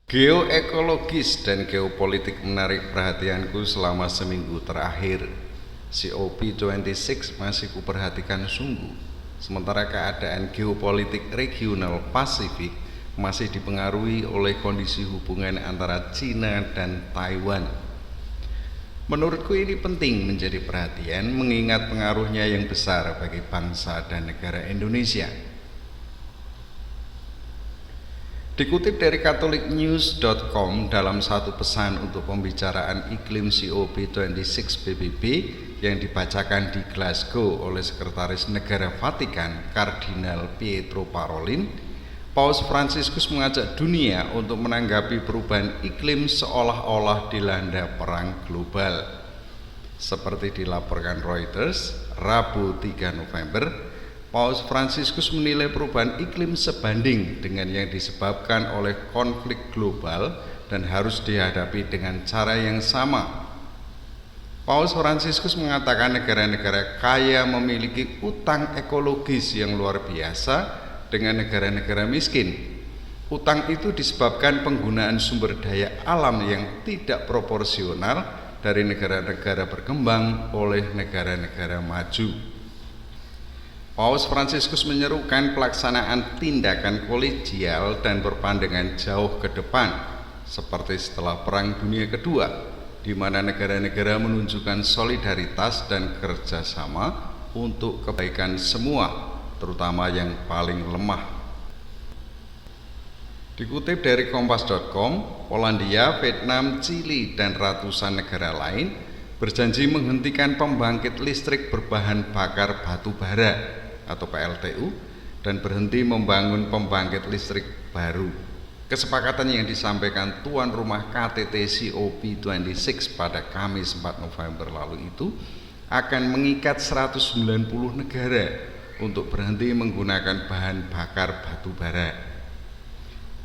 Geoekologis dan geopolitik menarik perhatianku selama seminggu terakhir. COP26 masih kuperhatikan sungguh, sementara keadaan geopolitik regional Pasifik masih dipengaruhi oleh kondisi hubungan antara China dan Taiwan. Menurutku ini penting menjadi perhatian mengingat pengaruhnya yang besar bagi bangsa dan negara Indonesia. Dikutip dari catholicnews.com dalam satu pesan untuk pembicaraan iklim COP26 PBB yang dibacakan di Glasgow oleh Sekretaris Negara Vatikan Kardinal Pietro Parolin, Paus Fransiskus mengajak dunia untuk menanggapi perubahan iklim seolah-olah dilanda perang global. Seperti dilaporkan Reuters, Rabu 3 November, Paus Fransiskus menilai perubahan iklim sebanding dengan yang disebabkan oleh konflik global dan harus dihadapi dengan cara yang sama. Paus Fransiskus mengatakan negara-negara kaya memiliki utang ekologis yang luar biasa dengan negara-negara miskin. Utang itu disebabkan penggunaan sumber daya alam yang tidak proporsional dari negara-negara berkembang oleh negara-negara maju. Paus Fransiskus menyerukan pelaksanaan tindakan kolegial dan berpandangan jauh ke depan, seperti setelah Perang Dunia Kedua, di mana negara-negara menunjukkan solidaritas dan kerjasama untuk kebaikan semua, terutama yang paling lemah. Dikutip dari Kompas.com, Polandia, Vietnam, Chili, dan ratusan negara lain berjanji menghentikan pembangkit listrik berbahan bakar batu bara atau PLTU dan berhenti membangun pembangkit listrik baru. Kesepakatan yang disampaikan tuan rumah KTT COP26 pada Kamis 4 November lalu itu akan mengikat 190 negara untuk berhenti menggunakan bahan bakar batu bara.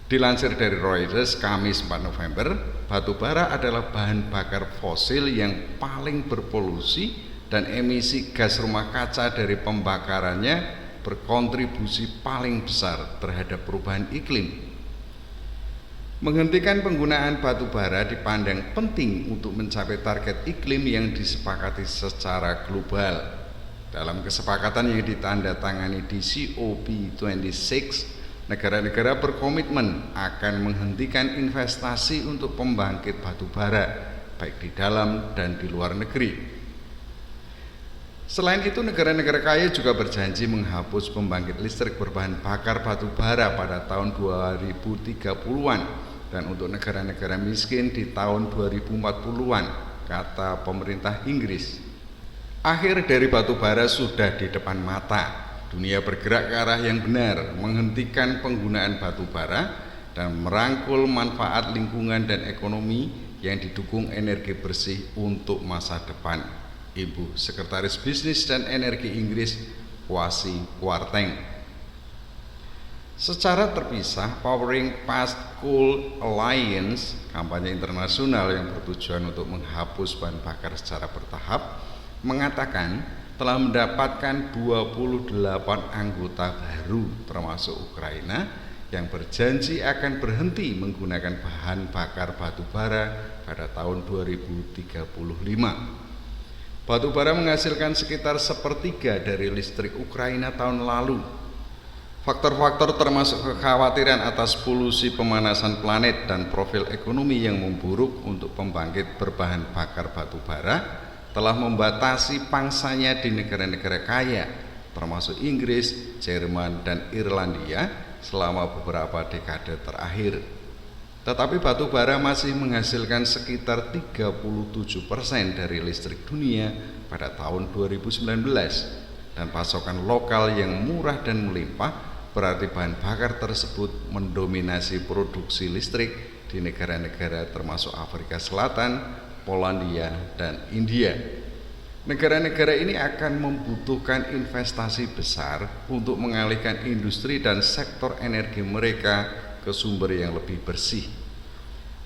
Dilansir dari Reuters Kamis 4 November, batu bara adalah bahan bakar fosil yang paling berpolusi dan emisi gas rumah kaca dari pembakarannya berkontribusi paling besar terhadap perubahan iklim. Menghentikan penggunaan batu bara dipandang penting untuk mencapai target iklim yang disepakati secara global. Dalam kesepakatan yang ditandatangani di COP26, negara-negara berkomitmen akan menghentikan investasi untuk pembangkit batu bara, baik di dalam dan di luar negeri. Selain itu, negara-negara kaya juga berjanji menghapus pembangkit listrik berbahan bakar batu bara pada tahun 2030-an dan untuk negara-negara miskin di tahun 2040-an, kata pemerintah Inggris. Akhir dari batu bara sudah di depan mata. Dunia bergerak ke arah yang benar, menghentikan penggunaan batu bara dan merangkul manfaat lingkungan dan ekonomi yang didukung energi bersih untuk masa depan. Ibu Sekretaris Bisnis dan Energi Inggris, Kwasi Kwarteng. Secara terpisah, Powering Past Coal Alliance, kampanye internasional yang bertujuan untuk menghapus bahan bakar secara bertahap, mengatakan telah mendapatkan 28 anggota baru termasuk Ukraina yang berjanji akan berhenti menggunakan bahan bakar batu bara pada tahun 2035. Batu bara menghasilkan sekitar sepertiga dari listrik Ukraina tahun lalu. Faktor-faktor termasuk kekhawatiran atas polusi pemanasan planet dan profil ekonomi yang memburuk untuk pembangkit berbahan bakar batu bara telah membatasi pangsanya di negara-negara kaya, termasuk Inggris, Jerman, dan Irlandia selama beberapa dekade terakhir. Tetapi batu bara masih menghasilkan sekitar 37% dari listrik dunia pada tahun 2019 dan pasokan lokal yang murah dan melimpah berarti bahan bakar tersebut mendominasi produksi listrik di negara-negara termasuk Afrika Selatan, Polandia, dan India. Negara-negara ini akan membutuhkan investasi besar untuk mengalihkan industri dan sektor energi mereka ke sumber yang lebih bersih.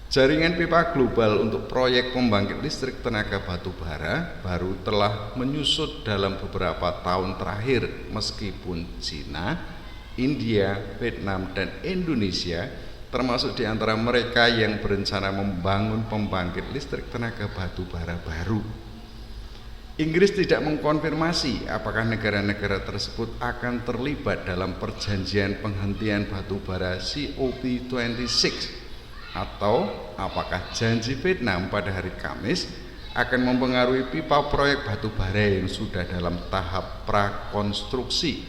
Jaringan pipa global untuk proyek pembangkit listrik tenaga batu bara baru telah menyusut dalam beberapa tahun terakhir, meskipun Cina, India, Vietnam, dan Indonesia termasuk di antara mereka yang berencana membangun pembangkit listrik tenaga batu bara baru. Inggris tidak mengkonfirmasi apakah negara-negara tersebut akan terlibat dalam perjanjian penghentian batu bara COP26 atau apakah janji Vietnam pada hari Kamis akan mempengaruhi pipa proyek batu bara yang sudah dalam tahap prakonstruksi.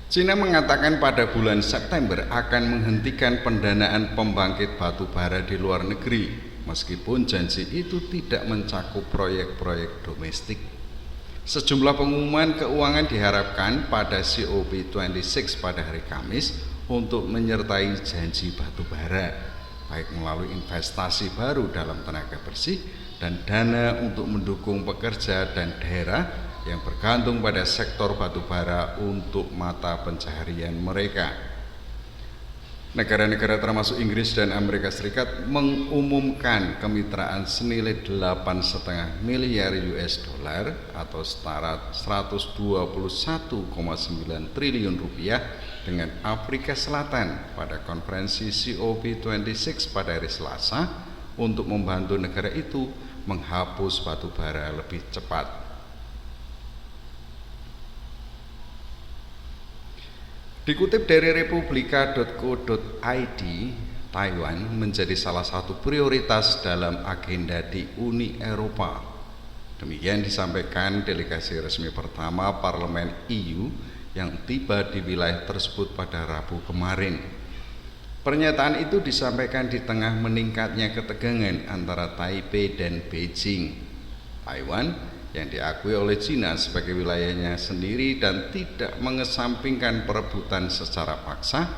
China mengatakan pada bulan September akan menghentikan pendanaan pembangkit batu bara di luar negeri, meskipun janji itu tidak mencakup proyek-proyek domestik. Sejumlah pengumuman keuangan diharapkan pada COP26 pada hari Kamis untuk menyertai janji batu bara, baik melalui investasi baru dalam tenaga bersih dan dana untuk mendukung pekerja dan daerah yang bergantung pada sektor batu bara untuk mata pencaharian mereka. Negara-negara termasuk Inggris dan Amerika Serikat mengumumkan kemitraan senilai 8,5 miliar US dollar atau setara 121,9 triliun rupiah dengan Afrika Selatan pada konferensi COP26 pada hari Selasa untuk membantu negara itu menghapus batu bara lebih cepat. Dikutip dari republika.co.id, Taiwan menjadi salah satu prioritas dalam agenda di Uni Eropa. Demikian disampaikan delegasi resmi pertama Parlemen EU yang tiba di wilayah tersebut pada Rabu kemarin. Pernyataan itu disampaikan di tengah meningkatnya ketegangan antara Taipei dan Beijing. Taiwan yang diakui oleh China sebagai wilayahnya sendiri dan tidak mengesampingkan perebutan secara paksa,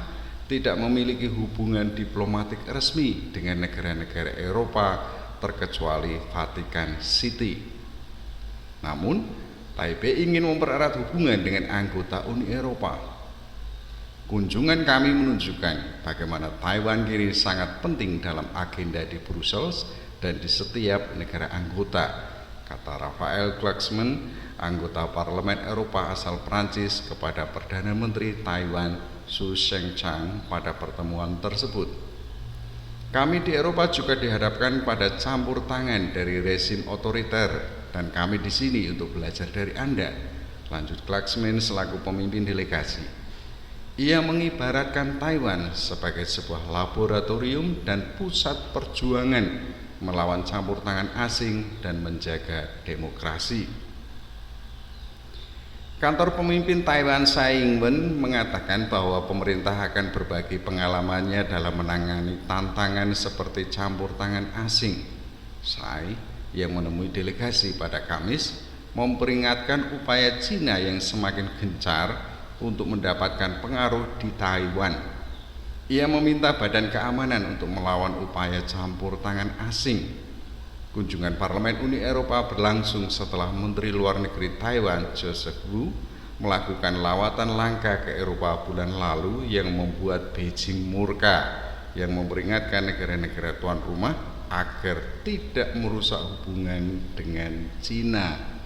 tidak memiliki hubungan diplomatik resmi dengan negara-negara Eropa terkecuali Vatikan City. Namun, Taipei ingin mempererat hubungan dengan anggota Uni Eropa. Kunjungan kami menunjukkan bagaimana Taiwan kini sangat penting dalam agenda di Brussels dan di setiap negara anggota, kata Raphael Glucksmann, anggota Parlemen Eropa asal Prancis, kepada Perdana Menteri Taiwan Su Cheng-chang pada pertemuan tersebut. Kami di Eropa juga dihadapkan pada campur tangan dari rezim otoriter dan kami di sini untuk belajar dari Anda, lanjut Glucksmann selaku pemimpin delegasi. Ia mengibaratkan Taiwan sebagai sebuah laboratorium dan pusat perjuangan melawan campur tangan asing dan menjaga demokrasi. Kantor pemimpin Taiwan Tsai Ing-wen mengatakan bahwa pemerintah akan berbagi pengalamannya dalam menangani tantangan seperti campur tangan asing. Tsai yang menemui delegasi pada Kamis memperingatkan upaya Cina yang semakin gencar untuk mendapatkan pengaruh di Taiwan. Ia meminta Badan Keamanan untuk melawan upaya campur tangan asing. Kunjungan Parlemen Uni Eropa berlangsung setelah Menteri Luar Negeri Taiwan Joseph Wu melakukan lawatan langka ke Eropa bulan lalu yang membuat Beijing murka, yang memperingatkan negara-negara tuan rumah agar tidak merusak hubungan dengan Cina.